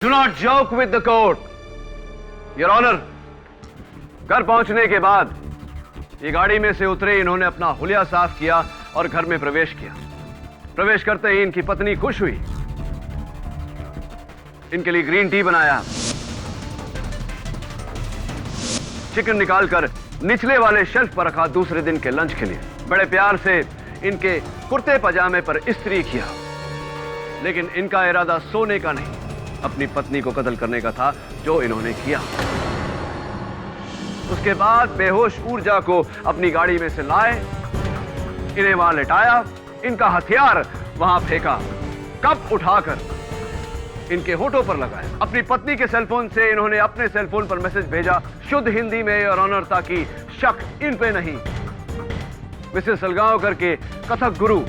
Do not joke with the court. Your Honor, घर पहुंचने के बाद ये गाड़ी में से उतरे इन्होंने अपना हुलिया साफ किया और घर में प्रवेश किया। प्रवेश करते ही इनकी पत्नी खुश हुई, इनके लिए ग्रीन टी बनाया, चिकन निकालकर निचले वाले शेल्फ पर रखा दूसरे दिन के लंच के लिए। बड़े प्यार से इनके कुर्ते पजामे पर इस्त्री किया, लेकिन इनका इरादा सोने का नहीं, अपनी पत्नी को कत्ल करने का था, जो इन्होंने किया। उसके बाद बेहोश ऊर्जा को अपनी गाड़ी में से लाए, इन्हें वहां लेटाया, इनका हथियार वहां फेंका, कप उठाकर इनके होठों पर लगाया। अपनी पत्नी के सेलफोन से इन्होंने अपने सेलफोन पर मैसेज भेजा, शुद्ध हिंदी में, योर ऑनर, ताकि शक इन पे नहीं, मिसेस सलगांवकर के कथक गुरु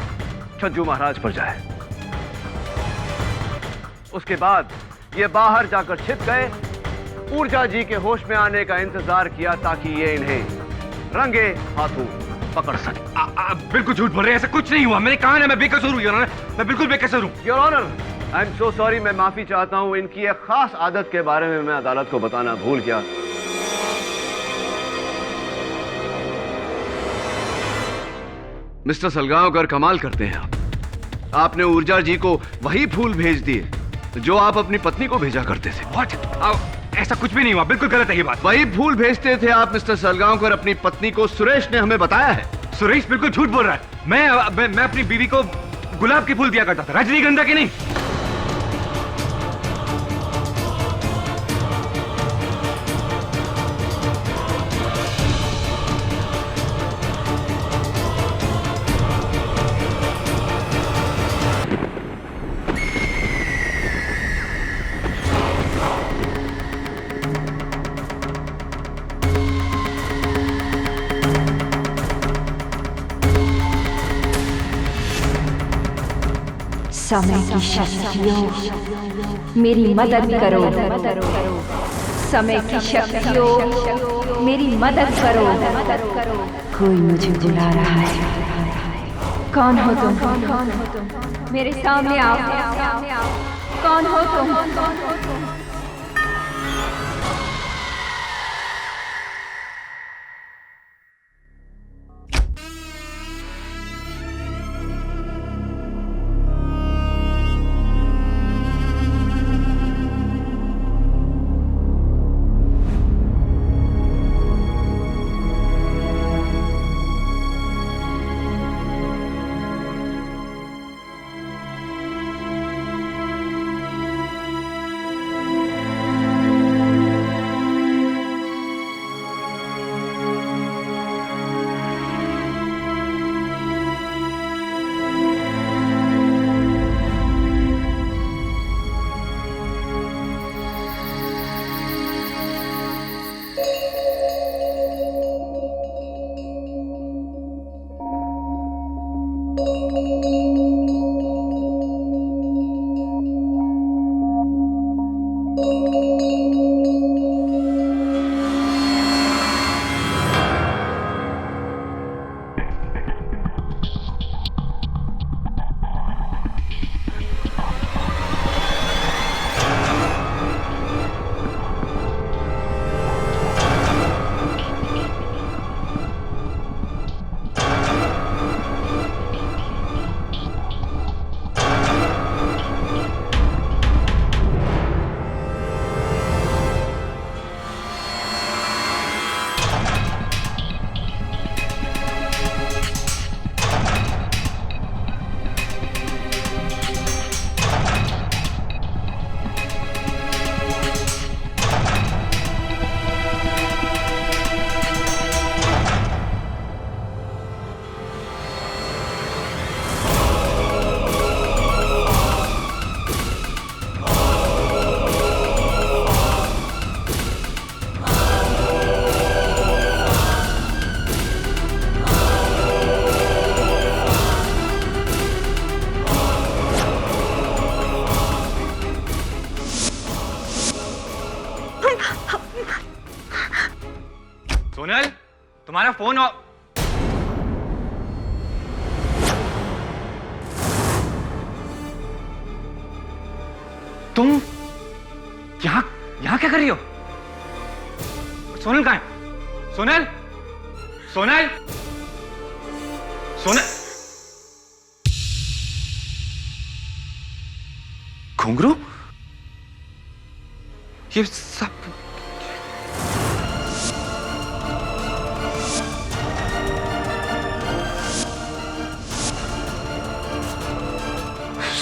छज्जू महाराज पर जाए। उसके बाद ये बाहर जाकर छिप गए, ऊर्जा जी के होश में आने का इंतजार किया ताकि ये इन्हें रंगे हाथों पकड़ सके। बिल्कुल झूठ बोल रहे हैं, ऐसा कुछ नहीं हुआ। मैंने कहा ना, मैं बेकसूर हूं, योर ऑनर, मैं बिल्कुल बेकसूर हूं। Your honour, I am so sorry, मैं माफी चाहता हूं। इनकी एक खास आदत के बारे में मैं अदालत को बताना भूल गया। मिस्टर सलगांवकर, कमाल करते हैं आप। आपने ऊर्जा जी को वही फूल भेज दिए जो आप अपनी पत्नी को भेजा करते थे। What? ऐसा कुछ भी नहीं हुआ, बिल्कुल गलत है ये बात। वही फूल भेजते थे आप मिस्टर सलगांवकर अपनी पत्नी को, सुरेश ने हमें बताया है। सुरेश बिल्कुल झूठ बोल रहा है। मैं अपनी बीवी को गुलाब के फूल दिया करता था, रजनीगंधा के नहीं। समय की शक्तियों मेरी मदद करो, समय की शक्तियों मेरी मदद करो। कोई मुझे बुला रहा है। कौन हो तुम? मेरे सामने आओ। कौन हो तुम? सोनल, तुम्हारा फोन तुम यहाँ क्या कर रही हो? सोनल कहाँ है? सोनल, सोनल, सोनल। घुंघरू? ये सब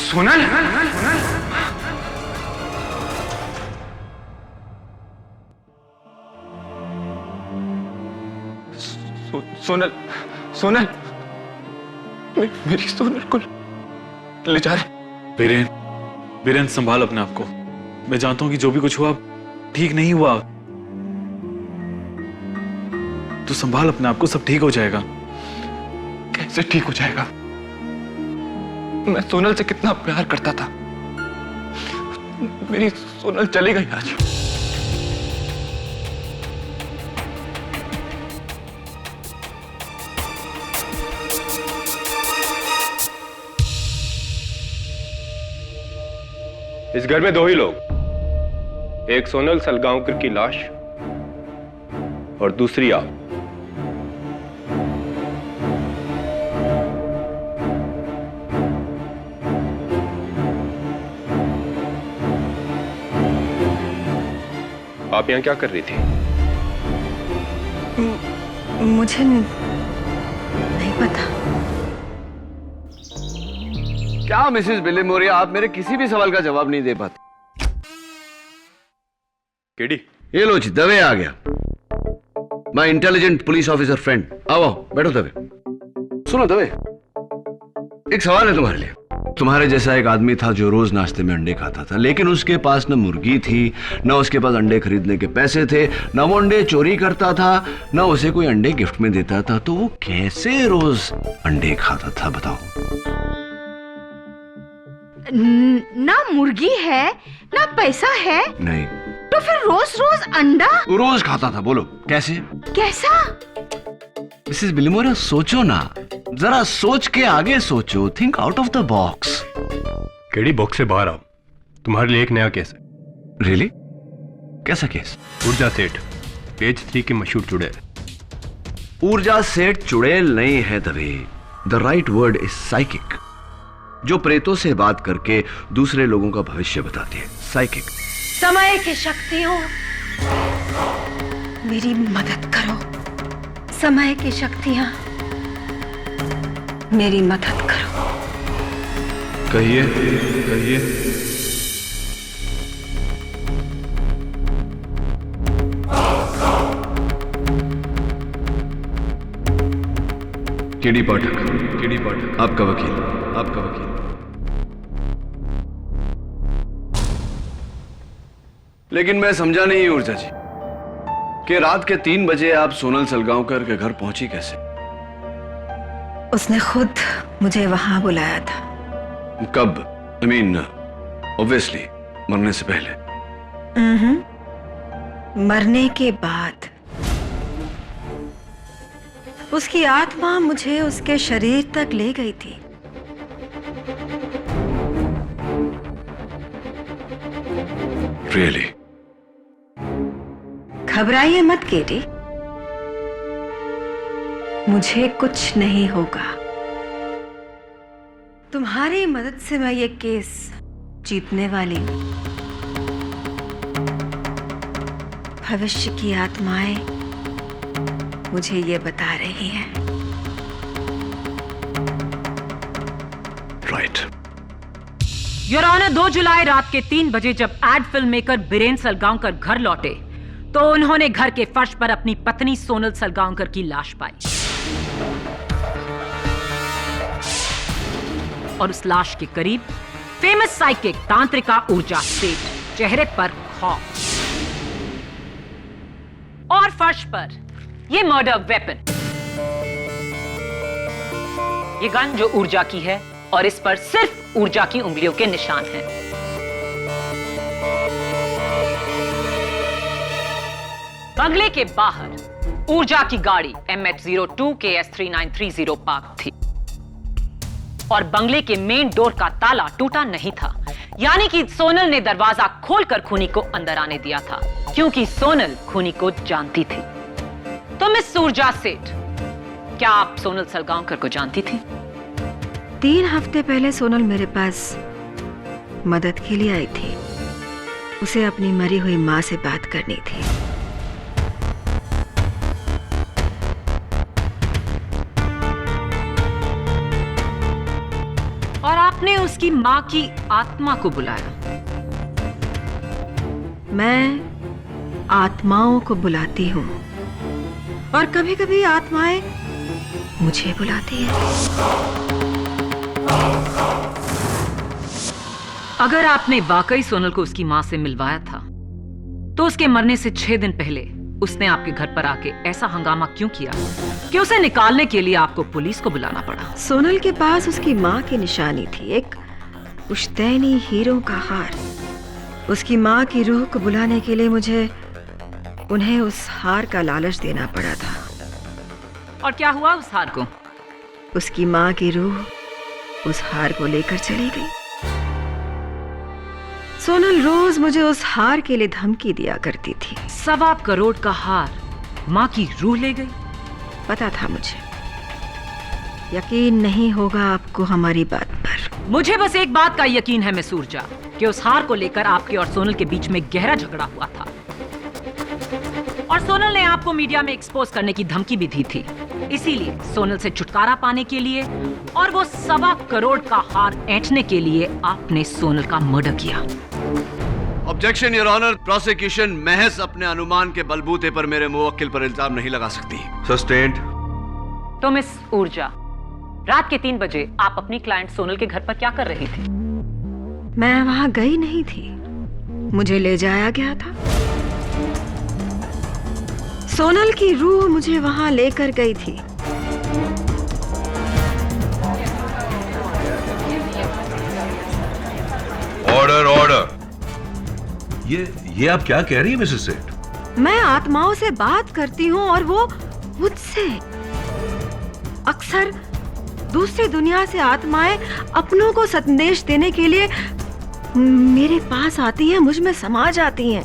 सोनल, सोनल, सोनल, मेरी सोनल को ले जा रहे। बीरेन, बीरेन संभाल अपने आप को। मैं जानता हूं कि जो भी कुछ हुआ ठीक नहीं हुआ। तू संभाल अपने आप को, सब ठीक हो जाएगा। कैसे ठीक हो जाएगा? मैं सोनल से कितना प्यार करता था। मेरी सोनल चली गई आज। इस घर में दो ही लोग, एक सोनल सलगांवकर की लाश और दूसरी आप। आप यहां क्या कर रही थी? मुझे नहीं पता। क्या मिसेस बिलीमोरिया, आप मेरे किसी भी सवाल का जवाब नहीं दे पाते। केडी, ये लो जी, दवे आ गया। My intelligent police officer friend. आओ बैठो दवे। सुनो दवे, एक सवाल है तुम्हारे लिए। तुम्हारे जैसा एक आदमी था जो रोज नाश्ते में अंडे खाता था, लेकिन उसके पास न मुर्गी थी, न उसके पास अंडे खरीदने के पैसे थे, न वो अंडे चोरी करता था, न उसे कोई अंडे गिफ्ट में देता था। तो वो कैसे रोज अंडे खाता था बताओ? ना मुर्गी है ना पैसा है, नहीं तो फिर रोज रोज अंडा वो रोज खाता था। बोलो कैसे? कैसा? मिसेस बिलीमोरिया सोचो ना, जरा सोच के आगे सोचो। Think out of the box. KD, box से बाहर आओ। तुम्हारे लिए एक नया केस है। रियली? कैसा केस? ऊर्जा सेठ, पेज 3 के मशहूर चुड़ैल। ऊर्जा सेठ चुड़ैल नहीं है Dave. The right word is psychic, जो प्रेतों से बात करके दूसरे लोगों का भविष्य बताती है। साइकिक। समय की शक्तियों मेरी मदद करो। समय की शक्तियां मेरी मदद करो। कहिए कहिए। केडी पाठक, केडी पाठक, आपका वकील, आपका वकील। लेकिन मैं समझा नहीं ऊर्जा जी कि रात के 3 बजे आप सोनल सलगांवकर के घर पहुंची कैसे? उसने खुद मुझे वहां बुलाया था। कब? आई मीन ऑब्वियसली मरने से पहले। मरने के बाद उसकी आत्मा मुझे उसके शरीर तक ले गई थी। रियली? घबराइए मत केडी, मुझे कुछ नहीं होगा। तुम्हारी मदद से मैं ये केस जीतने वाली हूं। भविष्य की आत्माएं मुझे ये बता रही हैं। राइट। योर ऑनर, 2 जुलाई रात के 3 बजे जब ad film maker Biren Salgaonkar घर लौटे तो उन्होंने घर के फर्श पर अपनी पत्नी सोनल सलगांवकर की लाश पाई और उस लाश के करीब फेमस साइकिक तांत्रिका ऊर्जा सेठ, चेहरे पर खौफ, और फर्श पर यह मर्डर वेपन, ये गन जो ऊर्जा की है और इस पर सिर्फ ऊर्जा की उंगलियों के निशान हैं। बंगले के बाहर ऊर्जा की गाड़ी MH02 KS3930 पार्क थी और बंगले के मेन डोर का ताला टूटा नहीं था, यानी कि सोनल ने दरवाजा खोलकर खूनी को अंदर आने दिया था, क्योंकि सोनल खूनी को जानती थी। तो मिस ऊर्जा सेठ, क्या आप सोनल सलगांवकर को जानती थी? 3 हफ्ते पहले सोनल मेरे पास मदद के लिए आई थी। उसे अपनी मरी हुई मां से बात करनी थी। और आपने उसकी मां की आत्मा को बुलाया। मैं आत्माओं को बुलाती हूँ और कभी-कभी आत्माएं मुझे बुलाती हैं। अगर आपने वाकई सोनल को उसकी मां से मिलवाया था, तो उसके मरने से 6 दिन पहले उसने आपके घर पर आके ऐसा हंगामा क्यों किया कि उसे निकालने के लिए आपको पुलिस को बुलाना पड़ा? सोनल के पास उसकी मां की निशानी थी, एक पुश्तैनी हीरों का हार। उसकी मां की रूह को बुलाने के लिए मुझे उन्हें उस हार का लालच देना पड़ा था। और क्या हुआ उस हार को? उसकी मां की रूह उस हार को लेकर चली गई। सोनल रोज मुझे उस हार के लिए धमकी दिया करती थी। 1.25 करोड़ का हार मां की रूह ले गई? पता था मुझे। यकीन नहीं होगा आपको हमारी बात पर। मुझे बस एक बात का यकीन है मिस ऊर्जा, कि उस हार को लेकर आपके और सोनल के बीच में गहरा झगड़ा हुआ था। और सोनल ने आपको मीडिया में एक्सपोज करने की धमकी भी दी थी। इसीलिए सोनल से छुटकारा पाने के लिए और वो 1.25 करोड़ का हार ऐंठने के लिए आपने सोनल का मर्डर किया। Objection your honour. प्रोसिक्यूशन महज अपने अनुमान के बलबूते पर मेरे मुवक्किल पर इल्जाम नहीं लगा सकती। सस्टेन्ड। तो मिस ऊर्जा, रात के 3 बजे आप अपनी क्लाइंट सोनल के घर पर क्या कर रही थी? मैं वहां गई नहीं थी, मुझे ले जाया गया था। सोनल की रूह मुझे वहां लेकर गई थी। Order order. ये आप क्या कह रही है मिसेस सेठ? मैं आत्माओं से बात करती हूँ और वो मुझसे। अक्सर दूसरी दुनिया से आत्माएं अपनों को संदेश देने के लिए मेरे पास आती हैं, मुझ में समा जाती हैं।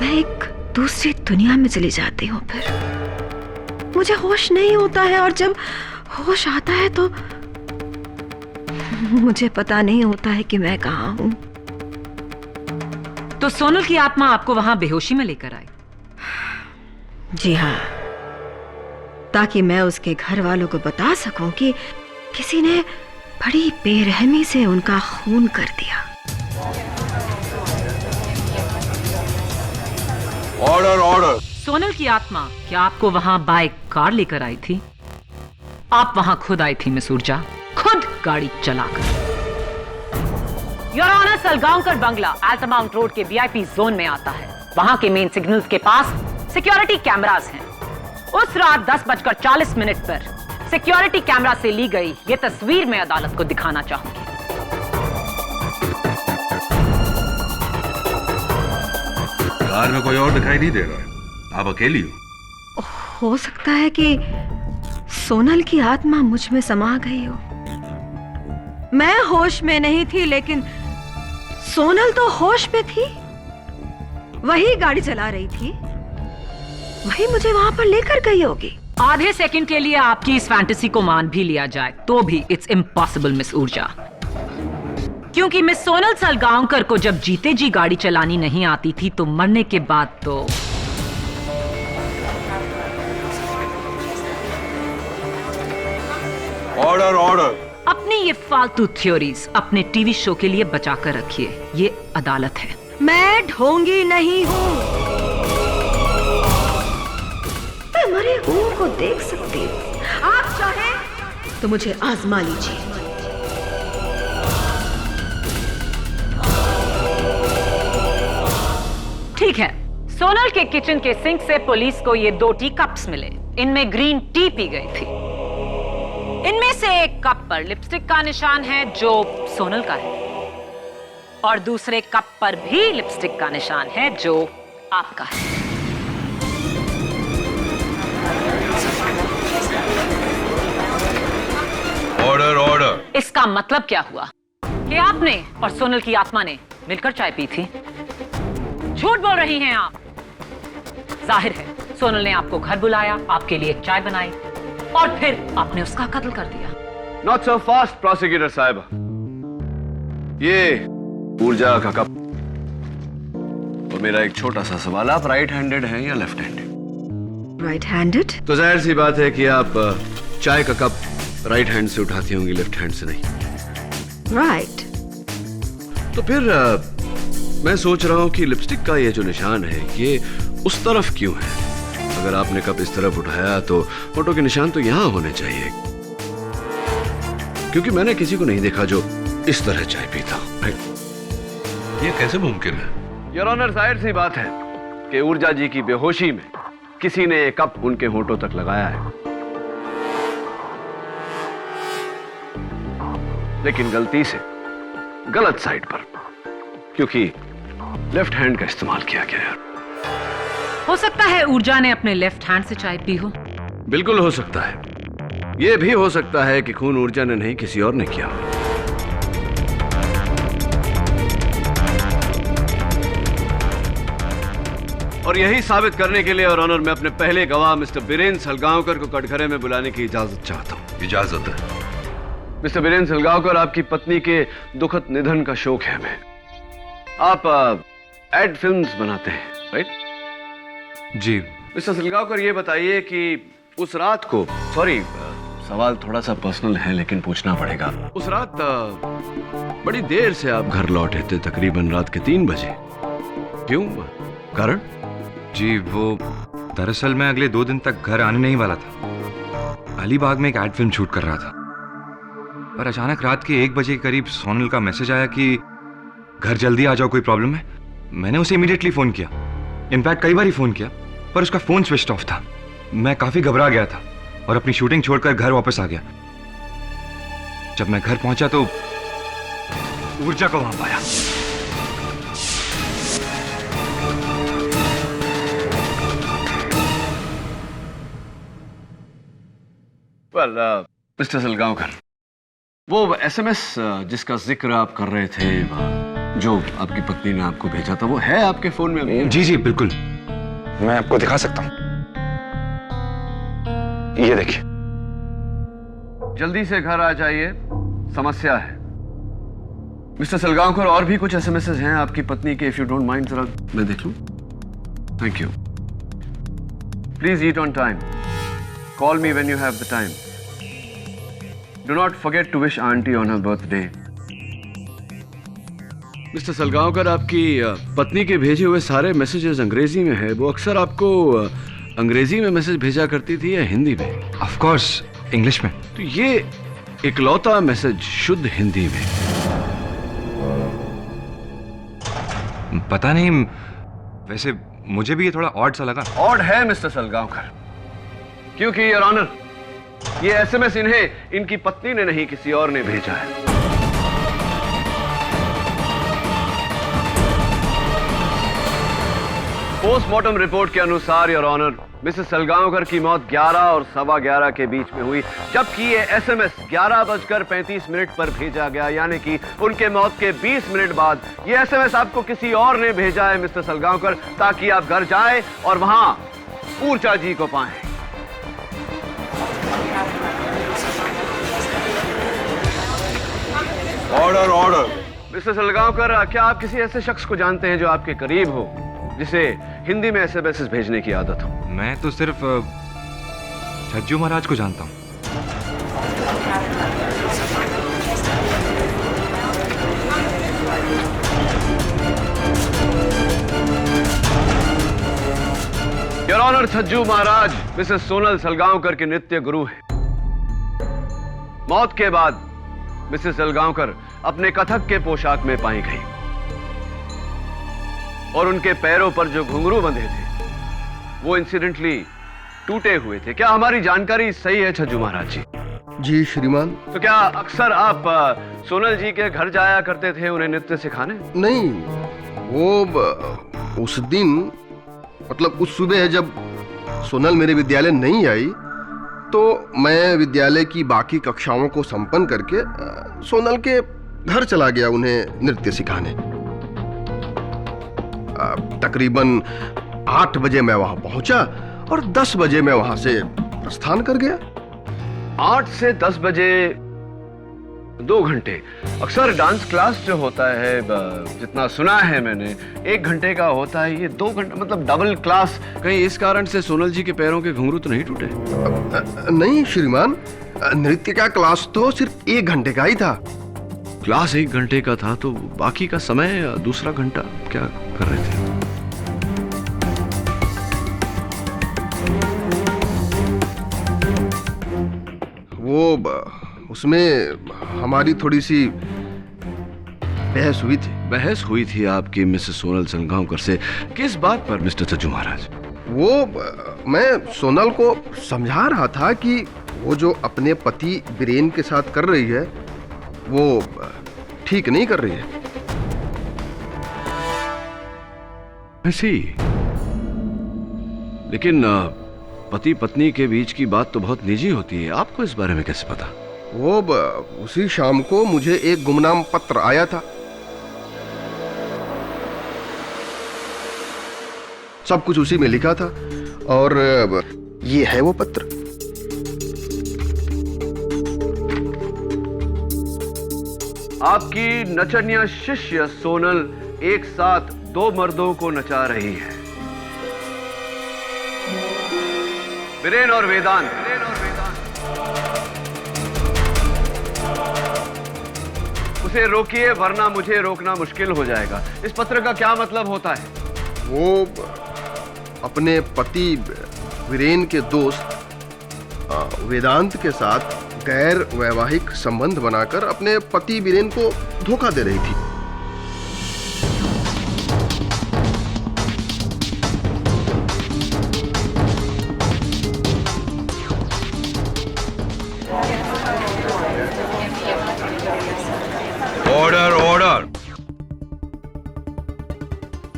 मैं एक दूसरी दुनिया में चली जाती हूँ, फिर मुझे होश नहीं होता है और जब होश आता है तो मुझे पता नहीं होता है कि मैं कहाँ हूँ। तो सोनल की आत्मा आपको वहां बेहोशी में लेकर आई? जी हाँ, ताकि मैं उसके घर वालों को बता सकूं कि किसी ने बड़ी बेरहमी से उनका खून कर दिया। Order order. सोनल की आत्मा क्या आपको वहां बाय कार लेकर आई थी? आप वहां खुद आई थी मिस ऊर्जा, खुद गाड़ी चलाकर। योर ऑनर, सलगांवकर बंगला अल्टामाउंट रोड के वीआईपी जोन में आता है। वहां के मेन सिग्नल्स के पास सिक्योरिटी कैमरास हैं। उस रात 10:40 पर सिक्योरिटी कैमरा से ली गई ये तस्वीर मैं अदालत को दिखाना चाहूंगी। कार में कोई और दिखाई नहीं दे रहा है, आप अकेली हो सकता है कि सोनल की आत्मा मुझ में समा गई हो। मैं होश में नहीं थी, लेकिन सोनल तो होश में थी। वही गाड़ी चला रही थी, वही मुझे वहां पर लेकर गई होगी। आधे सेकंड के लिए आपकी इस फैंटेसी को मान भी लिया जाए तो भी इट्स इम्पॉसिबल मिस ऊर्जा, क्योंकि मिस सोनल सलगांवकर को जब जीते जी गाड़ी चलानी नहीं आती थी तो मरने के बाद तो ऑर्डर ऑर्डर। अपनी ये फालतू थ्योरीज अपने टीवी शो के लिए बचा कर रखिए, ये अदालत है। मैं ढोंगी नहीं हूँ, मैं मरे हुओं को देख सकती हूँ। आप चाहें तो मुझे आजमा लीजिए। ठीक है, सोनल के किचन के सिंक से पुलिस को ये 2 टी कप्स मिले। इनमें ग्रीन टी पी गई थी। इनमें से एक कप पर लिपस्टिक का निशान है जो सोनल का है, और दूसरे कप पर भी लिपस्टिक का निशान है जो आपका है। Order order. इसका मतलब क्या हुआ कि आपने और सोनल की आत्मा ने मिलकर चाय पी थी। झूठ बोल रही हैं आप। जाहिर है सोनल ने आपको घर बुलाया, आपके लिए एक चाय बनाई और फिर आपने उसका कत्ल कर दिया। नॉट सो फास्ट प्रोसिक्यूटर साहब। ये ऊर्जा का कप। और मेरा एक छोटा सा सवाल, आप राइट हैंडेड हैं या लेफ्ट हैंडेड? Right handed? तो जाहिर सी बात है कि आप चाय का कप राइट हैंड से उठाती होंगी, लेफ्ट हैंड से नहीं। राइट। तो फिर मैं सोच रहा हूं कि लिपस्टिक का ये जो निशान है ये उस तरफ क्यों है? अगर आपने कप इस तरफ उठाया तो फोटो के निशान तो यहां होने चाहिए, क्योंकि मैंने किसी को नहीं देखा जो इस तरह चाय पीता। ये कैसे मुमकिन है? योर ऑनर, जाहिर सी बात है कि ऊर्जा जी की बेहोशी में किसी ने ये कप उनके होठों तक लगाया है, लेकिन गलती से गलत साइड पर, क्योंकि लेफ्ट हैंड का इस्तेमाल किया गया है। हो सकता है ऊर्जा ने अपने लेफ्ट हैंड से चाय पी हो। बिल्कुल हो सकता है। यह भी हो सकता है कि खून ऊर्जा ने नहीं किसी और ने किया। और यही साबित करने के लिए और ऑनर, मैं अपने पहले गवाह मिस्टर बीरेन सलगांवकर को कटघरे में बुलाने की इजाजत चाहता हूं। इजाजत है। मिस्टर बीरेन सलगांवकर, आपकी पत्नी के दुखद निधन का शोक है हमें। आप एड फिल्म्स बनाते हैं, राइट? जी। मिस्टर सलगांवकर, ये बताइए कि उस रात को, सॉरी सवाल थोड़ा सा पर्सनल है लेकिन पूछना पड़ेगा, उस रात बड़ी देर से आप घर लौटे थे, तकरीबन रात के 3 बजे। क्यों? कारण? जी वो दरअसल मैं अगले 2 दिन तक घर आने नहीं वाला था। अलीबाग में एक एड फिल्म शूट कर रहा था, पर अचानक रात के 1 बजे के करीब सोनल का मैसेज आया कि घर जल्दी आ जाओ, कोई प्रॉब्लम है। मैंने उसे इमीडिएटली फोन किया, इनफैक्ट कई बार ही फोन किया, पर उसका फोन स्विच ऑफ था। मैं काफी घबरा गया था और अपनी शूटिंग छोड़कर घर वापस आ गया। जब मैं घर पहुंचा तो ऊर्जा को वहां पाया। वेल मिस्टर सलगांवकर, वो एसएमएस जिसका जिक्र आप कर रहे थे, जो आपकी पत्नी ने आपको भेजा था, वो है आपके फोन में अभी? जी जी बिल्कुल, मैं आपको दिखा सकता हूं। ये देखिए। जल्दी से घर आ जाइए, समस्या है। मिस्टर सलगांवकर, और भी कुछ एसएमएस हैं आपकी पत्नी के, इफ यू डोंट माइंड, जरा मैं देख लूं? Thank you. Please eat on time. Call me when you have the time. Do not forget to wish auntie on her birthday. Mister Salgaonkar, आपकी पत्नी के भेजे हुए सारे मैसेजेस अंग्रेजी में है। वो अक्सर आपको अंग्रेजी में मैसेज भेजा करती थी या हिंदी में? ऑफ कोर्स इंग्लिश में। तो ये इकलौता मैसेज शुद्ध हिंदी में? पता नहीं, वैसे मुझे भी ये थोड़ा ऑड सा लगा। ऑड है मिस्टर सलगांवकर, क्योंकि योर ऑनर, ये एसएमएस इन्हें इनकी पत्नी ने नहीं किसी और ने भेजा है। पोस्टमार्टम रिपोर्ट के अनुसार योर ऑनर, मिसेस सलगांवकर की मौत 11 और 11:15 के बीच में हुई, जबकि ये एसएमएस 11:35 पर भेजा गया, यानी कि उनके मौत के 20 मिनट बाद ये एसएमएस आपको किसी और ने भेजा है मिस्टर सलगांवकर, ताकि आप घर जाएं और वहां ऊर्जा जी को पाएं। Order order. मिस्टर सलगांवकर, क्या आप किसी ऐसे शख्स को जानते हैं जो आपके करीब हो, जिसे हिंदी में एसएमएस भेजने की आदत हो? मैं तो सिर्फ छज्जू महाराज को जानता हूं। Your honour, Chhajju Maharaj Mrs Sonal Salgaonkar के नित्य गुरु हैं। मौत के बाद मिसेस सलगांवकर अपने कथक के पोशाक में पाई गई और उनके पैरों पर जो घुंघरू बंधे थे वो इंसिडेंटली टूटे हुए थे। क्या हमारी जानकारी सही है छज्जू महाराज जी? जी श्रीमान। तो क्या अक्सर आप सोनल जी के घर जाया करते थे उन्हें नृत्य सिखाने? नहीं, वो उस दिन, मतलब उस सुबह जब सोनल मेरे विद्यालय नहीं आई, तो मैं विद्यालय की बाकी कक्षाओं को संपन्न करके सोनल के घर चला गया उन्हें नृत्य सिखाने। तकरीबन 8 बजे मैं वहां पहुंचा और 10 बजे मैं वहां से प्रस्थान कर गया। 8 से 10 बजे 2 घंटे। अक्सर डांस क्लास जो होता है, जितना सुना है मैंने, 1 घंटे का होता है, ये 2 घंटे मतलब डबल क्लास। कहीं इस कारण से सोनल जी के पैरों के घुंघरू तो नहीं टूटे? नहीं श्रीमान, नृत्य का क्लास तो सिर्फ 1 घंटे का ही था। क्लास 1 घंटे का था तो बाकी का समय दूसरा घंटा क्या कर रहे थे? उसमें हमारी थोड़ी सी बहस हुई थी। बहस हुई थी आपकी मिसेस सोनल सलगांवकर से? किस बात पर मिस्टर सज्जू महाराज? मैं सोनल को समझा रहा था कि वो जो अपने पति बीरेन के साथ कर रही है वो ठीक नहीं कर रही है। ऐसी, लेकिन पति पत्नी के बीच की बात तो बहुत निजी होती है, आपको इस बारे में कैसे पता? उसी शाम को मुझे एक गुमनाम पत्र आया था। सब कुछ उसी में लिखा था और ये है वो पत्र। आपकी नचनिया शिष्य सोनल एक साथ 2 मर्दों को नचा रही है, बीरेन और वेदांत। उसे रोकिए वरना मुझे रोकना मुश्किल हो जाएगा। इस पत्र का क्या मतलब होता है? वो अपने पति बीरेन के दोस्त वेदांत के साथ गैर वैवाहिक संबंध बनाकर अपने पति बीरेन को धोखा दे रही थी। Order order.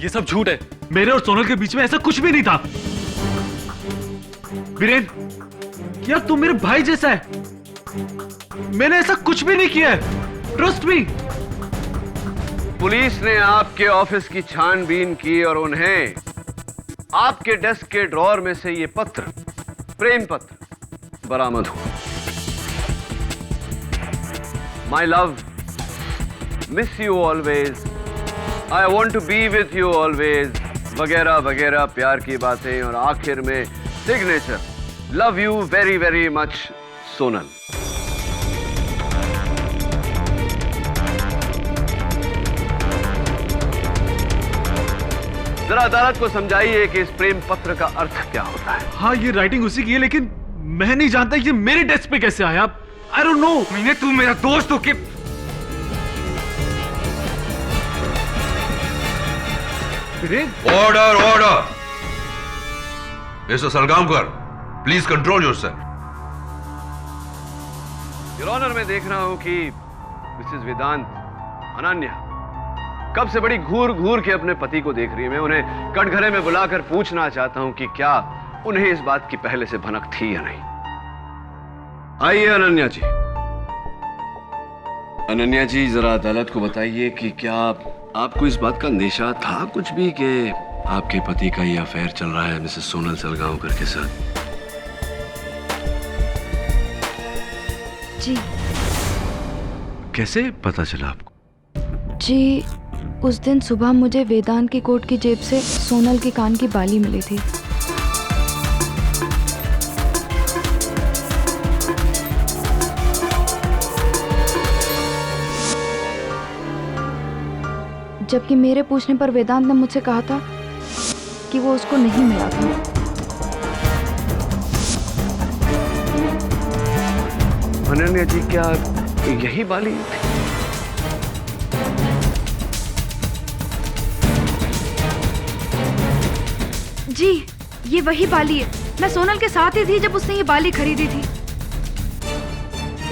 ये सब झूठ है। मेरे और सोनल के बीच में ऐसा कुछ भी नहीं था। बीरेन, यार तुम मेरे भाई जैसा है। मैंने ऐसा कुछ भी नहीं किया है। Trust me. पुलिस ने आपके ऑफिस की छानबीन की और उन्हें आपके डेस्क के ड्रॉर में से ये पत्र, प्रेम पत्र, बरामद हुआ। My love, miss you always, I want to be with you always, वगैरह वगैरह प्यार की बातें, और आखिर में signature, love you very very much Sonal. जरा अदालत को समझाइए कि इस प्रेम पत्र का अर्थ क्या होता है। हाँ, ये राइटिंग उसी की है, लेकिन मैं नहीं जानता ये मेरे डेस्क पे कैसे आया। I don't know. मैंने, तू मेरा दोस्त हो कि? Order order. Mister Salgaonkar, please control yourself. Your honour, मैं देख रहा हूं कि मिसेस वेदांत, अनन्या कब से बड़ी घूर घूर के अपने पति को देख रही है। मैं उन्हें कटघरे में बुलाकर पूछना चाहता हूं कि क्या उन्हें इस बात की पहले से भनक थी या नहीं। आइए अनन्या जी। अनन्या जी, जरा अदालत को बताइए कि क्या आपको इस बात का अंदेशा था कुछ भी कि आपके पति का ये अफेयर चल रहा है मिसेस सोनल सलगांवकर के साथ? जी। कैसे पता चला आपको? जी, उस दिन सुबह मुझे वेदांत की कोट की जेब से सोनल के कान की बाली मिली थी। जबकि मेरे पूछने पर वेदांत ने मुझसे कहा था कि वो उसको नहीं मिला था। अनन्या जी, क्या यही बाली थी? जी, ये वही बाली है। मैं सोनल के साथ ही थी जब उसने ये बाली खरीदी थी।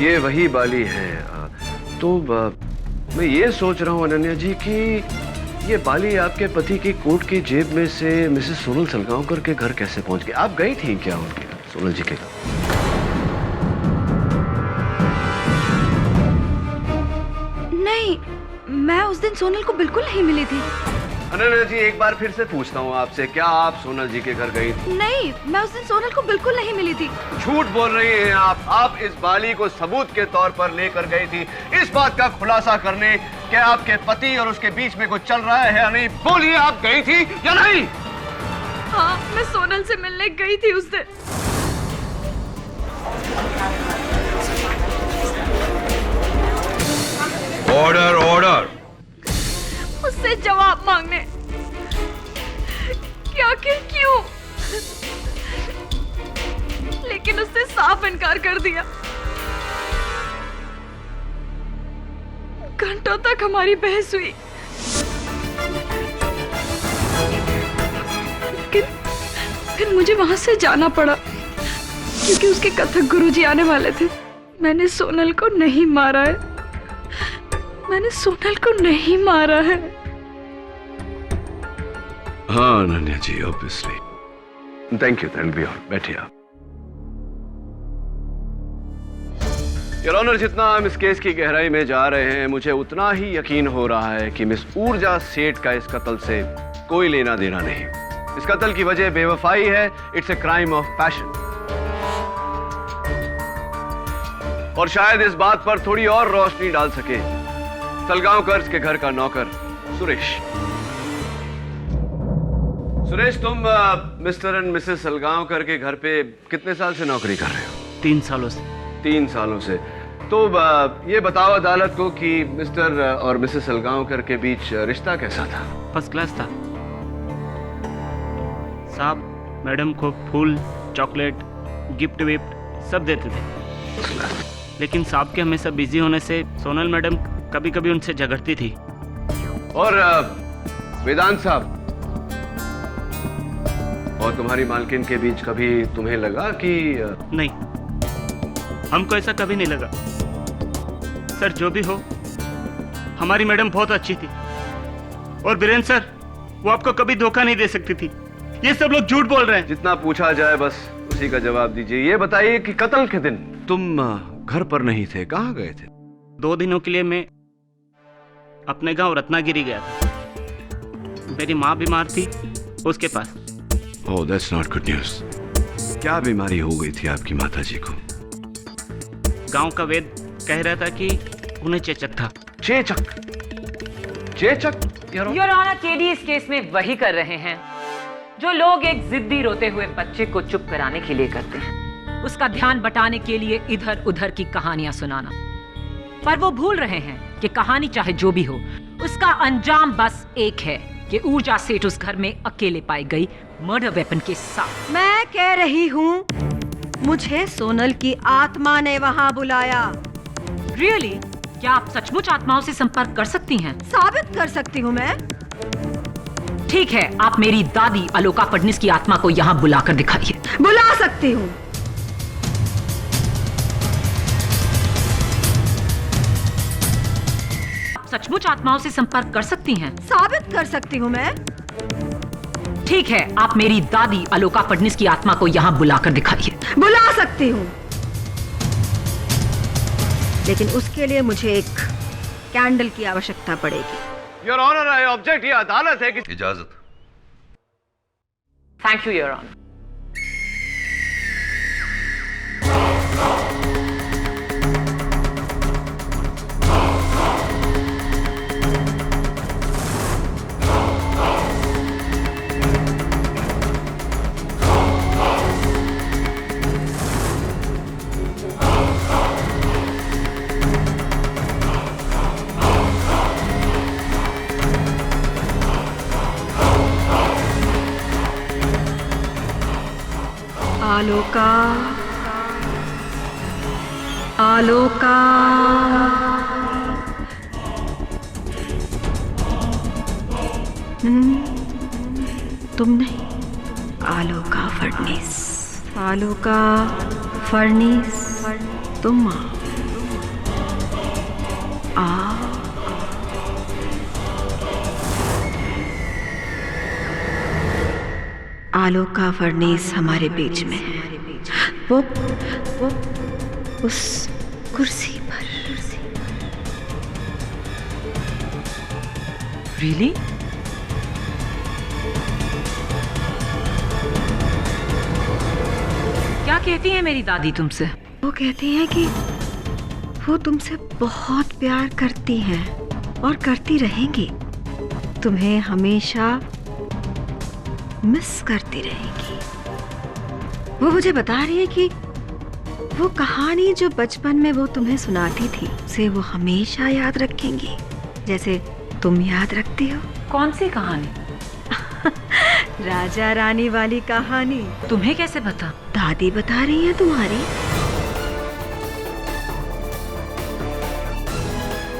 ये वही बाली है। तो मैं ये सोच रहा हूँ अनन्या जी कि ये बाली आपके पति की कोट की जेब में से मिसेस सोनल सलगांवकर के घर कैसे पहुंच गई? आप गई थी क्या उनके घर, सोनल जी के घर? नहीं, मैं उस दिन सोनल को बिल्कुल नहीं मिली थी। अनन्या जी, एक बार फिर से पूछता हूँ आपसे, क्या आप सोनल जी के घर गई थी? नहीं, मैं उस दिन सोनल को बिल्कुल नहीं मिली थी। झूठ बोल रही हैं आप। आप इस बाली को सबूत के तौर पर लेकर गई थी इस बात का खुलासा करने कि आपके पति और उसके बीच में कुछ चल रहा है या नहीं। बोलिए, आप गई थी या नहीं? हाँ, मैं सोनल से मिलने गई थी उस दिन। Order order. उससे जवाब मांगने कि आखिर क्यों, लेकिन उसने साफ इनकार कर दिया। घंटों तक हमारी बहस हुई, लेकिन फिर मुझे वहां से जाना पड़ा क्योंकि उसके कथक गुरुजी आने वाले थे। मैंने सोनल को नहीं मारा है, मैंने सोनल को नहीं मारा है। हाँ Ananya ji, obviously. Thank you, thank you. बैठिए आप। योर ऑनर, जितना हम इस केस की गहराई में जा रहे हैं, मुझे उतना ही यकीन हो रहा है कि मिस ऊर्जा सेठ का इस कत्ल से कोई लेना देना नहीं। इस कत्ल की वजह बेवफाई है। It's a crime of passion. और शायद इस बात पर थोड़ी और रोशनी डाल सके सलगांवकर के घर का नौकर सुरेश। सुरेश, तुम मिस्टर एंड मिसेस सलगांवकर के घर पे कितने साल से नौकरी कर रहे हो? 3 सालों से। 3 सालों से। तो ये बताओ अदालत को कि मिस्टर और मिसेस सलगांवकर के बीच रिश्ता कैसा था? फर्स्ट क्लास था साहब। मैडम को फूल, चॉकलेट, गिफ्ट विफ्ट सब देते थे, लेकिन साहब के हमेशा बिजी होने से सोनल मैडम कभी कभी उनसे झगड़ती थी। और वेदांत साहब और तुम्हारी मालकिन के बीच कभी तुम्हें लगा कि नहीं, हमको ऐसा कभी नहीं लगा सर। जो भी हो, हमारी मैडम बहुत अच्छी थी। और बीरेंद्र सर, वो आपको कभी धोखा नहीं दे सकती थी। ये सब लोग झूठ बोल रहे हैं। जितना पूछा जाए बस उसी का जवाब दीजिए। ये बताइए कि कत्ल के दिन तुम घर पर नहीं थे, कहाँ गए थे? 2 दिनों के लिए मैं अपने गांव रत्नागिरी गया था। मेरी माँ बीमार थी, उसके पास। ओह, दैट्स नॉट गुड न्यूज़। क्या बीमारी हो गई थी आपकी माताजी को? गांव का वेद कह रहा था कि उन्हें चेचक था। चेचक? चेचक? योर ऑनर, केडी इस केस में वही कर रहे हैं जो लोग एक जिद्दी रोते हुए बच्चे को चुप कराने के लिए करते हैं, उसका ध्यान बटाने के लिए इधर उधर की कहानियां सुनाना। पर वो भूल रहे हैं कि कहानी चाहे जो भी हो, उसका अंजाम बस एक है कि ऊर्जा सेठ उस घर में अकेले पाई गई मर्डर वेपन के साथ। मैं कह रही हूँ, मुझे सोनल की आत्मा ने वहाँ बुलाया। रियली? क्या आप सचमुच आत्माओं से संपर्क कर सकती हैं? साबित कर सकती हूँ मैं। ठीक है, आप मेरी दादी अलोका फडनिस की आत्मा को यहाँ बुलाकर दिखाइए। बुला सकती हूँ। आप सचमुच आत्माओं से संपर्क कर सकती हैं? साबित कर सकती हूँ मैं। ठीक है, आप मेरी दादी अलोका फडनिस की आत्मा को यहाँ बुलाकर दिखाइए। बुला सकती हूँ, लेकिन उसके लिए मुझे एक कैंडल की आवश्यकता पड़ेगी। Your honour, I object. ये अदालत है कि इजाजत। Thank you your honour. Aloka, Aloka, तुम नहीं, आलोका फडनिस। आलोका फडनिस, तुम आ। आलोका फडनिस हमारे बीच में है। वो उस कुर्सी पर। Really? क्या कहती है मेरी दादी तुमसे? वो कहती हैं कि वो तुमसे बहुत प्यार करती हैं और करती रहेंगी। तुम्हें हमेशा मिस करती रहेंगी। वो मुझे बता रही है कि वो कहानी जो बचपन में वो तुम्हें सुनाती थी उसे वो हमेशा याद रखेंगी, जैसे तुम याद रखती हो। कौन सी कहानी? राजा रानी वाली कहानी। तुम्हें कैसे पता? दादी बता रही है तुम्हारी।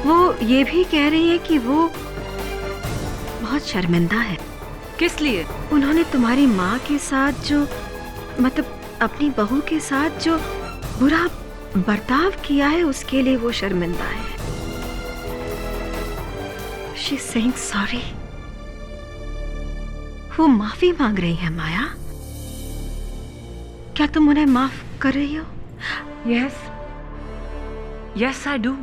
वो ये भी कह रही है कि वो बहुत शर्मिंदा है। किस लिए? उन्होंने तुम्हारी माँ के साथ जो, मतलब अपनी बहू के साथ जो बुरा बर्ताव किया है उसके लिए वो शर्मिंदा है। She's saying sorry. वो माफी मांग रही है माया। क्या तुम उन्हें माफ कर रही हो? Yes. Yes, I do.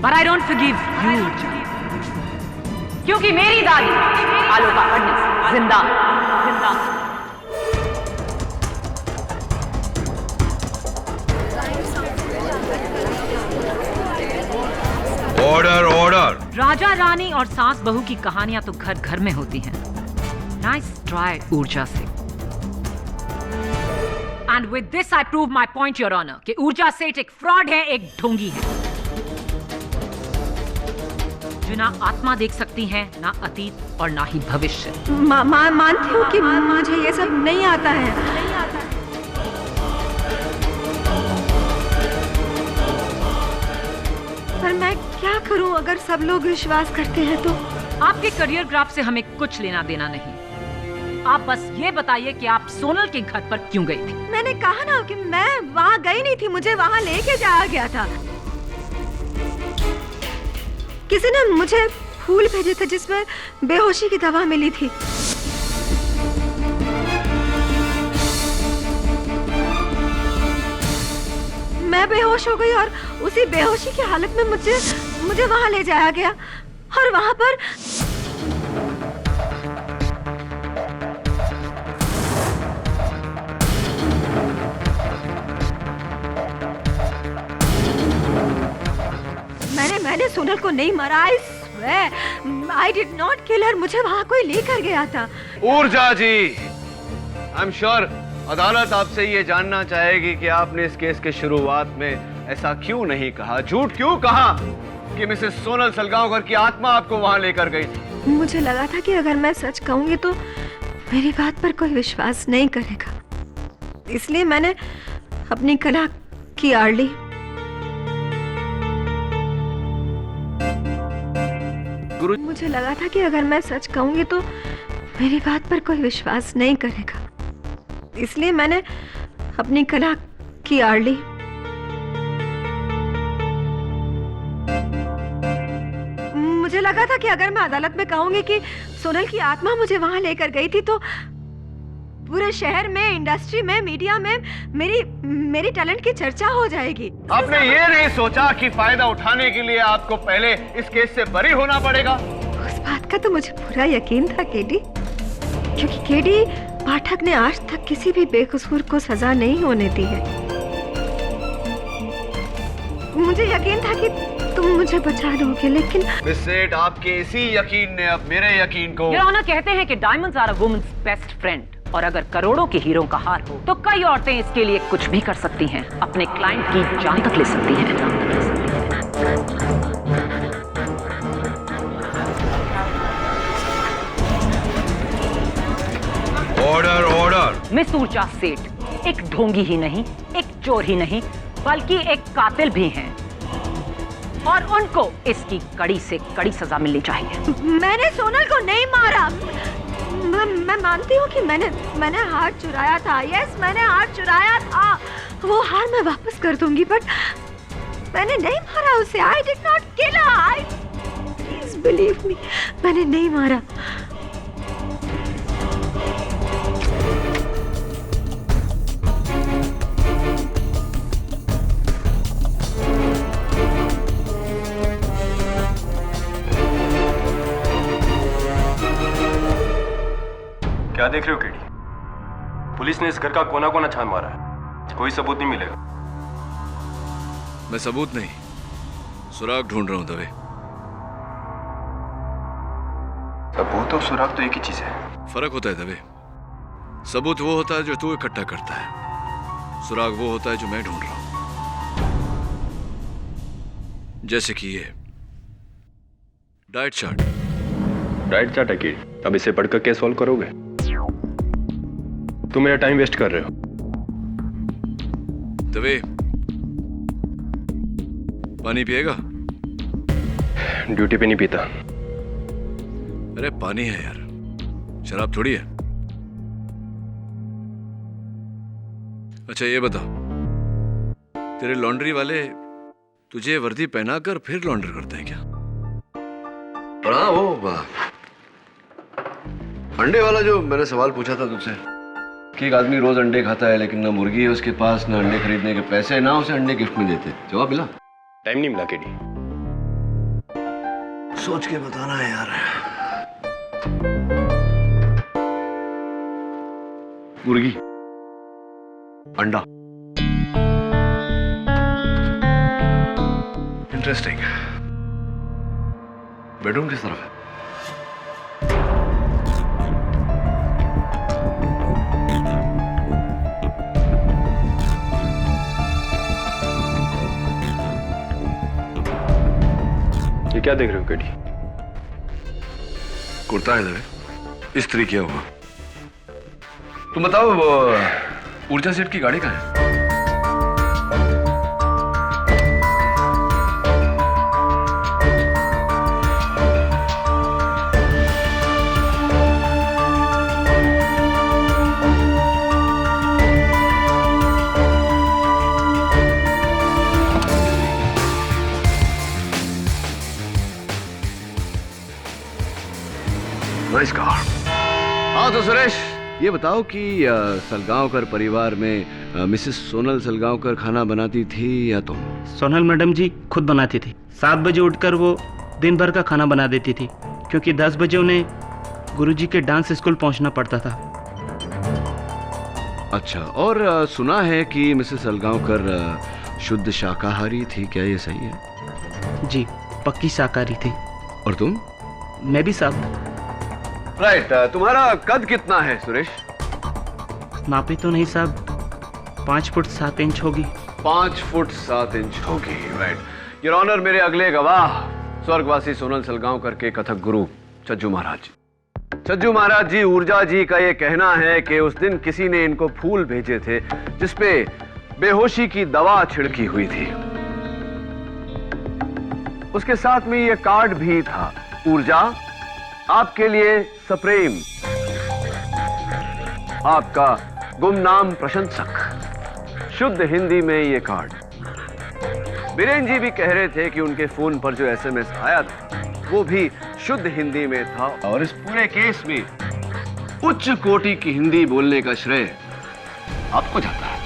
But I don't forgive you, क्योंकि मेरी दादी आलू का फर्नेस जिंदा जिंदा। Order order. राजा रानी और सास बहू की कहानियां तो घर घर में होती हैं। नाइस ट्राई ऊर्जा से। And with this I prove my point your honour कि ऊर्जा सेठ एक फ्रॉड है, एक ढोंगी है जो ना आत्मा देख सकती हैं, ना अतीत और ना ही भविष्य। मानती हूँ कि मुझे ये सब नहीं आता है। पर मैं क्या करूँ अगर सब लोग विश्वास करते हैं तो? आपके करियर ग्राफ से हमें कुछ लेना देना नहीं। आप बस ये बताइए कि आप सोनल के घर पर क्यों गई थी? मैंने कहा ना कि मैं वहाँ गई नहीं थी, मुझे वहाँ लेके जाया गया था। किसी ने मुझे फूल भेजे थे जिसमें बेहोशी की दवा मिली थी। मैं बेहोश हो गई और उसी बेहोशी की हालत में मुझे वहां ले जाया गया और वहां पर मैंने सोनल को नहीं मारा। I did not kill her। मुझे वहाँ कोई लेकर गया था। ऊर्जा जी, आई एम श्योर अदालत आपसे ये जानना चाहेगी कि आपने इस केस के शुरुआत में ऐसा क्यों नहीं कहा, झूठ क्यों कहा कि मिसेस सोनल सलगांवकर की आत्मा आपको वहाँ लेकर गई थी। मुझे लगा था कि अगर मैं सच कहूंगी तो मेरी बात पर कोई विश्वास नहीं करेगा, इसलिए मैंने अपनी कला की आड़ ली। मुझे लगा था कि अगर मैं सच कहूंगी तो मेरी बात पर कोई विश्वास नहीं करेगा, इसलिए मैंने अपनी कला की आड़ ली। मुझे लगा था कि अगर मैं अदालत में कहूंगी कि सोनल की आत्मा मुझे वहां लेकर गई थी तो पूरे शहर में, इंडस्ट्री में, मीडिया में मेरी टैलेंट की चर्चा हो जाएगी। आपने ये नहीं सोचा कि फायदा उठाने के लिए आपको पहले इस केस से बरी होना पड़ेगा? उस बात का तो मुझे पूरा यकीन था केडी, क्योंकि केडी पाठक ने आज तक किसी भी बेकसूर को सजा नहीं होने दी है। मुझे यकीन था कि तुम मुझे बचा लोगे, लेकिन मिस सेठ, आपके इसी यकीन ने अब मेरे यकीन को। योर ऑनर, कहते हैं कि diamonds are a woman's best friend, और अगर करोड़ों के हीरो का हार हो तो कई औरतें इसके लिए कुछ भी कर सकती हैं, अपने क्लाइंट की जान तक ले सकती हैं। Order order. मिस ऊर्जा सेठ एक ढोंगी ही नहीं, एक चोर ही नहीं, बल्कि एक कातिल भी हैं, और उनको इसकी कड़ी से कड़ी सजा मिलनी चाहिए। मैंने सोनल को नहीं मारा। मैं मानती हूँ कि मैंने हार चुराया था। यस, मैंने हार चुराया था। वो हार मैं वापस कर दूंगी, बट मैंने नहीं मारा उसे। I did not kill her. Believe me, मैंने नहीं मारा। क्या देख रहे हो केडी? पुलिस ने इस घर का कोना कोना छान मारा है, कोई सबूत नहीं मिलेगा। मैं सबूत नहीं, सुराग ढूंढ रहा हूं दवे। सबूत और सुराग तो एक ही चीज है। फर्क होता है दवे। सबूत वो होता है जो तू इकट्ठा करता है, सुराग वो होता है जो मैं ढूंढ रहा हूं। जैसे कि ये डाइट चार्ट। डाइट चार्ट है केडी, अब इसे पढ़कर क्या सॉल्व करोगे? तुम मेरा टाइम वेस्ट कर रहे हो। दवे, पानी पिएगा? ड्यूटी पे नहीं पीता। अरे पानी है यार, शराब थोड़ी है। अच्छा ये बता, तेरे लॉन्ड्री वाले तुझे वर्दी पहनाकर फिर लॉन्डर करते हैं क्या? हाँ, वो अंडे वाला जो मैंने सवाल पूछा था तुझसे कि एक आदमी रोज अंडे खाता है लेकिन ना मुर्गी है उसके पास, ना अंडे खरीदने के पैसे, ना उसे अंडे गिफ्ट में देते, जवाब मिला? टाइम नहीं मिला केडी। सोच के बताना है यार। मुर्गी, अंडा, इंटरेस्टिंग। बेडरूम किस तरफ है? ये क्या देख रहे हो केडी? कुर्ता है दवे, इस्त्री किया हुआ। तुम बताओ, वो ऊर्जा सेठ की गाड़ी कहाँ है? Nice car. हाँ तो सुरेश, ये बताओ कि सलगांवकर परिवार में मिसेस सोनल सलगांवकर खाना बनाती थी या तुम? सोनल मैडम जी खुद बनाती थी। 7 बजे उठकर वो दिन भर का खाना बना देती थी, क्योंकि 10 बजे उन्हें गुरुजी के डांस स्कूल पहुंचना पड़ता था। अच्छा, और सुना है कि मिसेस सलगांवकर शुद्ध शाकाहारी थी, क्या ये सही है? जी, पक्की शाकाहारी थी। और तुम? मैं भी साहब। राइट। तुम्हारा कद कितना है सुरेश? नापी तो नहीं साहब, 5 फुट 7 इंच होगी। 5 फुट 7 इंच होगी, राइट। योर ऑनर, मेरे अगले गवाह स्वर्गवासी सोनल सलगांवकर के कथक गुरु छज्जू महाराज। छज्जू महाराज जी, ऊर्जा जी का ये कहना है कि उस दिन किसी ने इनको फूल भेजे थे जिसपे बेहोशी की दवा छिड़की हुई थी। उसके साथ में ये कार्ड भी था, ऊर्जा आपके लिए सप्रेम, आपका गुमनाम प्रशंसक। शुद्ध हिंदी में ये कार्ड। बीरेन जी भी कह रहे थे कि उनके फोन पर जो एसएमएस आया था वो भी शुद्ध हिंदी में था, और इस पूरे केस में उच्च कोटि की हिंदी बोलने का श्रेय आपको जाता है।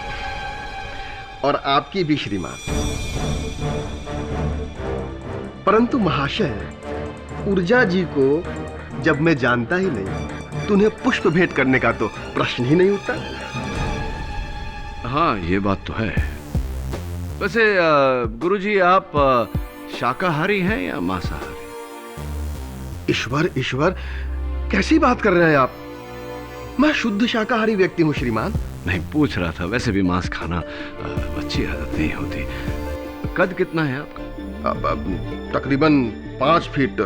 और आपकी भी श्रीमान। परंतु महाशय, ऊर्जा जी को जब मैं जानता ही नहीं तो उन्हें पुष्प भेंट करने का तो प्रश्न ही नहीं उठता। हाँ, ये बात तो है। वैसे गुरुजी, आप शाकाहारी हैं या मांसाहारी? ईश्वर ईश्वर, कैसी बात कर रहे हैं आप? मैं शुद्ध शाकाहारी व्यक्ति हूँ श्रीमान। नहीं, पूछ रहा था, वैसे भी मांस खाना अच्छी आदत नहीं होती। कद कितना है आपका? तकरीबन 5 फीट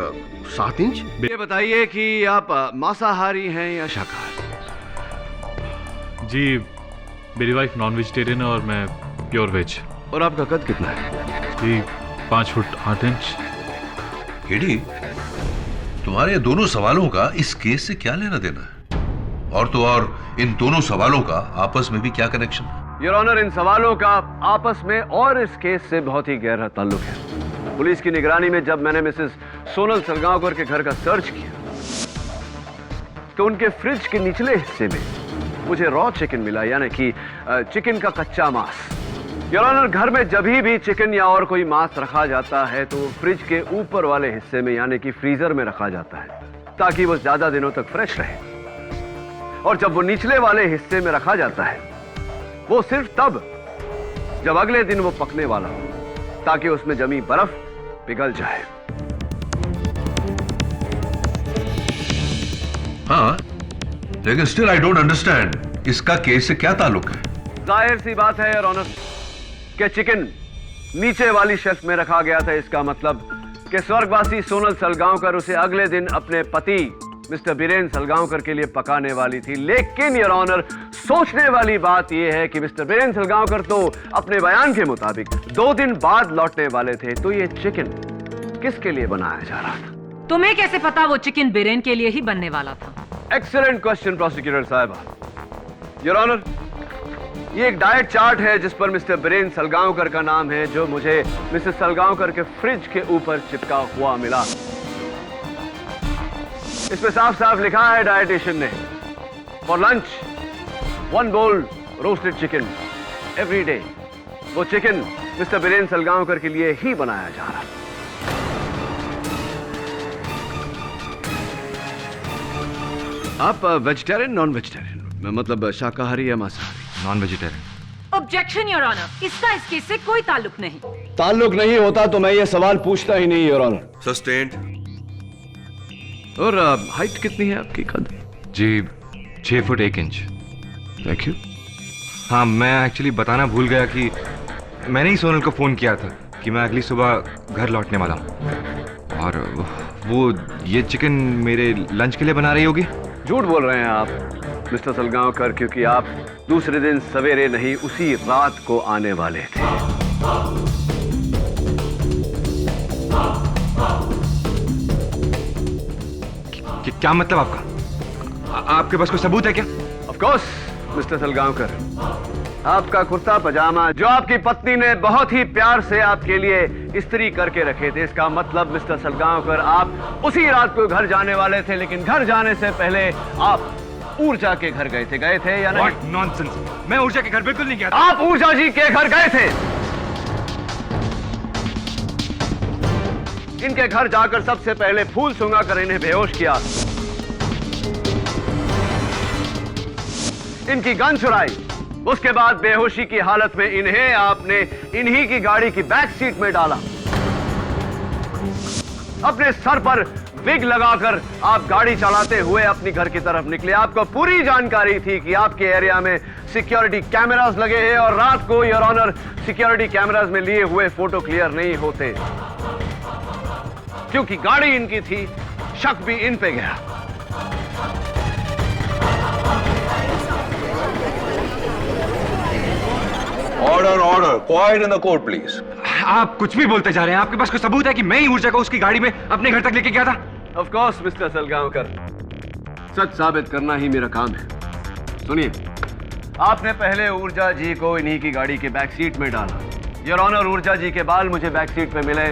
7 इंच। ये बताइए कि आप मांसाहारी हैं या शाकाहारी? जी, मेरी वाइफ नॉन वेजिटेरियन है और मैं प्योर वेज। और आपका कद कितना है? जी, 5 फुट 8 इंच। केडी, तुम्हारे दोनों सवालों का इस केस से क्या लेना देना है? और तो और इन दोनों सवालों का आपस में भी क्या कनेक्शन? योर ऑनर, इन सवालों का आपस में और इस केस से बहुत ही गहरा ताल्लुक है। पुलिस की निगरानी में जब मैंने मिसेस सोनल सलगांवकर के घर का सर्च किया तो उनके फ्रिज के निचले हिस्से में मुझे रॉ चिकन मिला, यानी कि चिकन का कच्चा मांस। योर ऑनर, घर में जब भी चिकन या और कोई मांस रखा जाता है तो फ्रिज के ऊपर वाले हिस्से में यानी कि फ्रीजर में रखा जाता है ताकि वो ज्यादा दिनों तक फ्रेश रहे। और जब वो निचले वाले हिस्से में रखा जाता है वो सिर्फ तब जब अगले दिन वो पकने वाला हो ताकि उसमें जमी बर्फ पिघल जाए। हाँ, लेकिन स्टिल आई डोंट अंडरस्टैंड, इसका केस से क्या ताल्लुक है? जाहिर सी बात है योर ऑनर कि चिकन नीचे वाली शेल्फ में रखा गया था। इसका मतलब कि स्वर्गवासी सोनल सलगांवकर उसे अगले दिन अपने पति मिस्टर बीरेन सलगांवकर के लिए पकाने वाली थी। लेकिन योर ऑनर, सोचने वाली बात यह है कि मिस्टर बीरेन सलगांवकर तो अपने बयान के मुताबिक 2 दिन बाद लौटने वाले थे, तो ये चिकन किसके लिए बनाया जा रहा था? तुम्हें कैसे पता वो चिकन बीरेन के लिए ही बनने वाला था? एक्सीलेंट क्वेश्चन प्रोसिक्यूटर साहबा। योर ऑनर, ये एक डाइट चार्ट है जिस पर मिस्टर बीरेन सलगांवकर का नाम है, जो मुझे मिसेस सलगांवकर के फ्रिज के ऊपर चिपका हुआ मिला। इसमें साफ साफ लिखा है डाइटिशियन ने, for lunch 1 bowl roasted chicken every day. वो चिकन मिस्टर बीरेन सलगांवकर के लिए ही बनाया जा रहा। आप वेजिटेरियन नॉन वेजिटेरियन, मतलब शाकाहारी या मांसाहारी? Non vegetarian. Objection your honour, इसका इस केस से कोई ताल्लुक नहीं। ताल्लुक नहीं होता तो मैं ये सवाल पूछता ही नहीं योर ऑनर। सस्टेन्ड। और हाइट कितनी है आपकी? कद? जी 6 फुट 1 इंच। Thank you. हाँ, मैं एक्चुअली बताना भूल गया कि मैंने ही सोनल को फ़ोन किया था कि मैं अगली सुबह घर लौटने वाला हूँ, और वो ये चिकन मेरे लंच के लिए बना रही होगी। झूठ बोल रहे हैं आप मिस्टर सलगांवकर, क्योंकि आप दूसरे दिन सवेरे नहीं उसी रात को आने वाले थे। क्या मतलब आपका? आपके पास कोई सबूत है क्या? ऑफ कोर्स मिस्टर सलगांवकर, आपका कुर्ता पजामा जो आपकी पत्नी ने बहुत ही प्यार से आपके लिए इस्त्री करके रखे थे, इसका मतलब मिस्टर सलगांवकर आप उसी रात को घर जाने वाले थे, लेकिन घर जाने से पहले आप ऊर्जा के घर गए थे या नहीं? What nonsense! मैं ऊर्जा के घर बिल्कुल नहीं गया था। आप ऊर्जा जी के घर गए थे। इनके घर जाकर सबसे पहले फूल सुंघाकर इन्हें बेहोश किया, इनकी गन चुराई, उसके बाद बेहोशी की हालत में इन्हें आपने इन्हीं की गाड़ी की बैक सीट में डाला। अपने सर पर विग लगाकर आप गाड़ी चलाते हुए अपनी घर की तरफ निकले। आपको पूरी जानकारी थी कि आपके एरिया में सिक्योरिटी कैमरास लगे हैं और रात को योर ऑनर सिक्योरिटी कैमरास में लिए हुए फोटो क्लियर नहीं होते, क्योंकि गाड़ी इनकी थी, शक भी इन पे गया। Order order, quite in the court please. आप कुछ भी बोलते जा रहे हैं। आपके पास कोई सबूत है कि मैं ही ऊर्जा को उसकी गाड़ी में अपने घर तक लेके गया था? ऑफ कोर्स मिस्टर सलगांवकर, सच साबित करना ही मेरा काम है। सुनिए, आपने पहले ऊर्जा जी को इन्हीं की गाड़ी के बैक सीट में डाला। योर ऑनर, ऊर्जा जी के बाल मुझे बैक सीट पे मिले।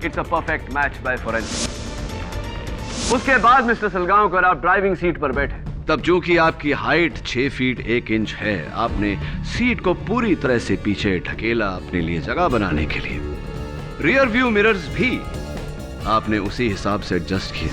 It's a perfect match by forensic. उसके बाद मिस्टर सलगांवकर आप ड्राइविंग सीट पर बैठे। तब जो कि आपकी हाइट 6 फीट 1 इंच है, आपने सीट को पूरी तरह से पीछे ढकेला अपने लिए जगह बनाने के लिए। रियर व्यू मिरर्स भी आपने उसी हिसाब से एडजस्ट किए।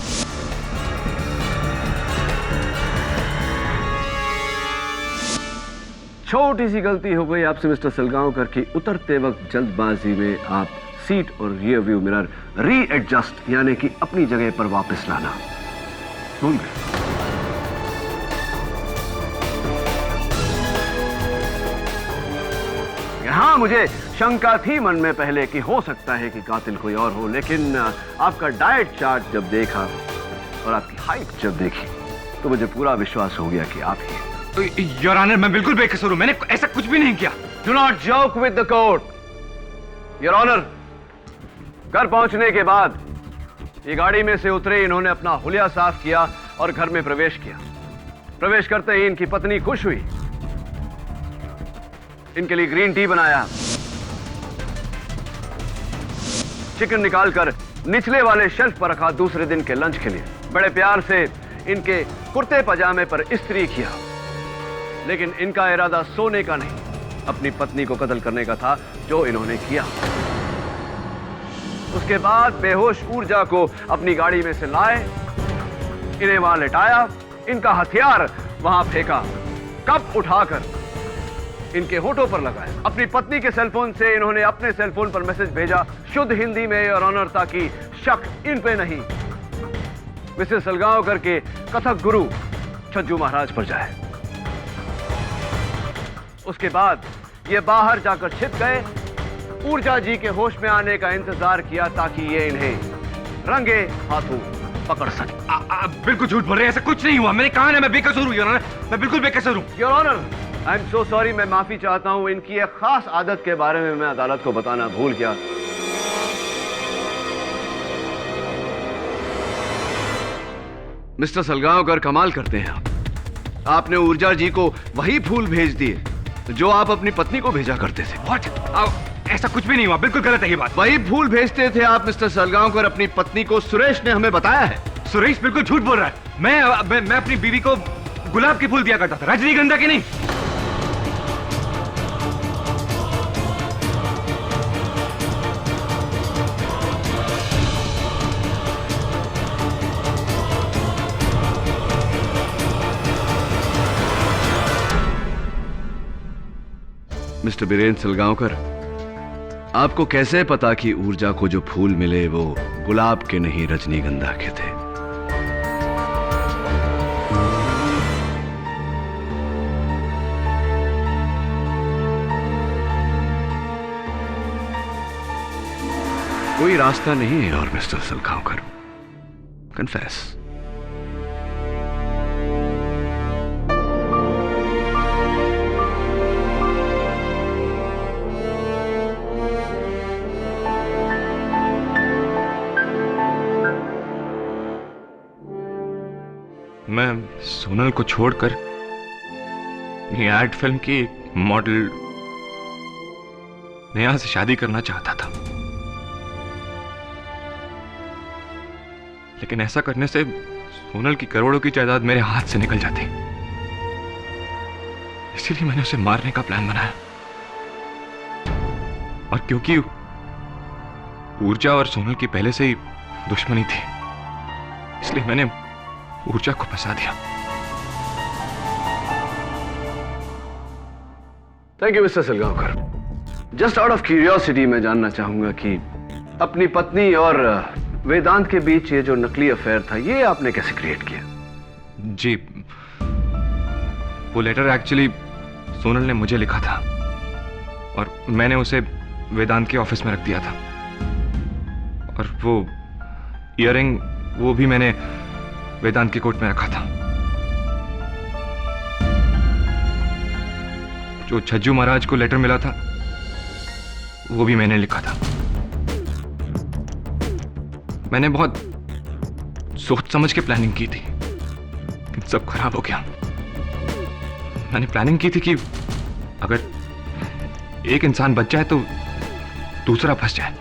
छोटी सी गलती हो गई आपसे मिस्टर सलगांवकर की, उतरते वक्त जल्दबाजी में आप सीट और रियर व्यू मिरर री एडजस्ट यानी कि अपनी जगह पर वापस लाना भूल गए। हाँ, मुझे शंका थी मन में पहले कि हो सकता है कि कातिल कोई और हो, लेकिन आपका डाइट चार्ट जब देखा और आपकी हाइट जब देखी तो मुझे पूरा विश्वास हो गया कि आप ही। योर ऑनर, मैं बिल्कुल बेकसूर हूं। मैंने ऐसा कुछ भी नहीं किया। Do not joke with the court. Your honour, घर पहुंचने के बाद ये गाड़ी में से उतरे, इन्होंने अपना हुलिया साफ किया और घर में प्रवेश किया। प्रवेश करते ही इनकी पत्नी खुश हुई, इनके लिए ग्रीन टी बनाया, चिकन निकालकर निचले वाले शेल्फ पर रखा दूसरे दिन के लंच के लिए। बड़े प्यार से इनके कुर्ते पजामे पर इस्त्री किया, लेकिन इनका इरादा सोने का नहीं, अपनी पत्नी को कत्ल करने का था, जो इन्होंने किया। उसके बाद बेहोश ऊर्जा को अपनी गाड़ी में से लाए, इन्हें वहां लिटाया, इनका हथियार वहां फेंका, कप उठाकर इनके होठों पर लगाया। अपनी पत्नी के सेलफोन से इन्होंने अपने सेलफोन पर मैसेज भेजा, शुद्ध हिंदी में, योर ऑनर, ताकि शक इन पे नहीं, मिसेस सलगांवकर के कथक गुरु छज्जू महाराज पर जाए। उसके बाद ये बाहर जाकर छिप गए, ऊर्जा जी के होश में आने का इंतजार किया ताकि ये इन्हें रंगे हाथों पकड़ सके। बिल्कुल झूठ बोल रहे हैं, ऐसा कुछ नहीं हुआ। मैंने कहा ना मैं बेकसूर हूं, योर ऑनर, मैं बिल्कुल बेकसूर हूं। Your honour, I am so sorry, मैं माफी चाहता हूं। इनकी एक खास आदत के बारे में मैं अदालत को बताना भूल गया। मिस्टर सलगांवकर, कमाल करते हैं आप। आपने ऊर्जा जी को वही फूल भेज दिए जो आप अपनी पत्नी को भेजा करते थे। What? ऐसा कुछ भी नहीं हुआ, बिल्कुल गलत है ये बात। वही फूल भेजते थे आप मिस्टर सलगांवकर अपनी पत्नी को, सुरेश ने हमें बताया है। सुरेश बिल्कुल झूठ बोल रहा है। मैं अपनी बीवी को गुलाब के फूल दिया करता था, रजनीगंधा के नहीं। मिस्टर बीरेंद्र सलगांवकर, आपको कैसे पता कि ऊर्जा को जो फूल मिले वो गुलाब के नहीं, रजनीगंधा के थे? कोई रास्ता नहीं है और मिस्टर सलगांवकर, कन्फेस। मैं सोनल को छोड़कर एड फिल्म की मॉडल नेहा से शादी करना चाहता था, लेकिन ऐसा करने से सोनल की करोड़ों की जायदाद मेरे हाथ से निकल जाती। इसीलिए मैंने उसे मारने का प्लान बनाया। और क्योंकि ऊर्जा और सोनल की पहले से ही दुश्मनी थी, इसलिए मैंने ऊर्जा को फंसा दिया। Thank you mister Salgaonkar. Just out of curiosity मैं जानना चाहूंगा कि अपनी पत्नी और वेदांत के बीच ये जो नकली अफेयर था, ये आपने कैसे क्रिएट किया? जी, वो लेटर एक्चुअली सोनल ने मुझे लिखा था और मैंने उसे वेदांत के ऑफिस में रख दिया था। और वो ईयरिंग, वो भी मैंने वेदांत के कोट में रखा था। जो छज्जू महाराज को लेटर मिला था, वो भी मैंने लिखा था। मैंने बहुत सोच समझ के प्लानिंग की थी, लेकिन सब खराब हो गया। मैंने प्लानिंग की थी कि अगर एक इंसान बच जाए तो दूसरा फंस जाए,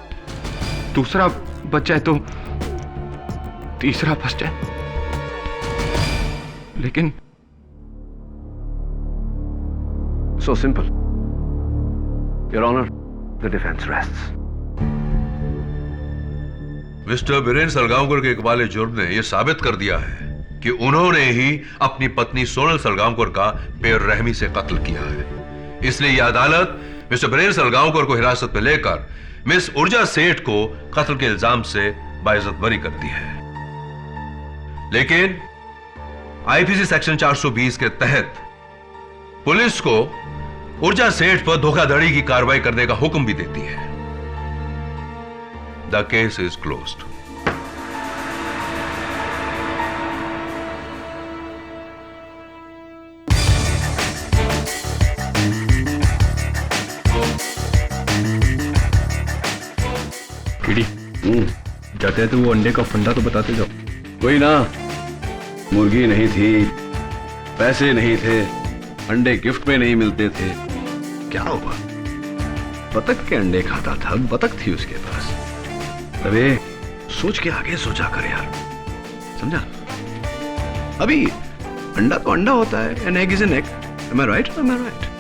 दूसरा बच जाए तो तीसरा फंस जाए। लेकिन So simple. Your Honor, the defense rests. Mister Birendra Salgaonkar के इकबाल जुर्म ने यह साबित कर दिया है कि उन्होंने ही अपनी पत्नी सोनल सलगांवकर का बेरहमी से कत्ल किया है। इसलिए यह अदालत मिस्टर बीरेंद्र सलगांवकर को हिरासत में लेकर मिस ऊर्जा सेठ को कत्ल के इल्जाम से बाइज्जत बरी करती है। लेकिन आईपीसी सेक्शन 420 के तहत पुलिस को ऊर्जा सेठ पर धोखाधड़ी की कार्रवाई करने का हुक्म भी देती है। The case is closed. किडी, जाते हैं तो वो अंडे का फंडा तो बताते जाओ। कोई ना, मुर्गी नहीं थी, पैसे नहीं थे, अंडे गिफ्ट में नहीं मिलते थे, क्या हुआ? बतख के अंडे खाता था, बतख थी उसके पास। अबे सोच के आगे सोचा कर यार, समझा? अभी अंडा तो अंडा होता है, an egg is an egg. Am I right or am I right?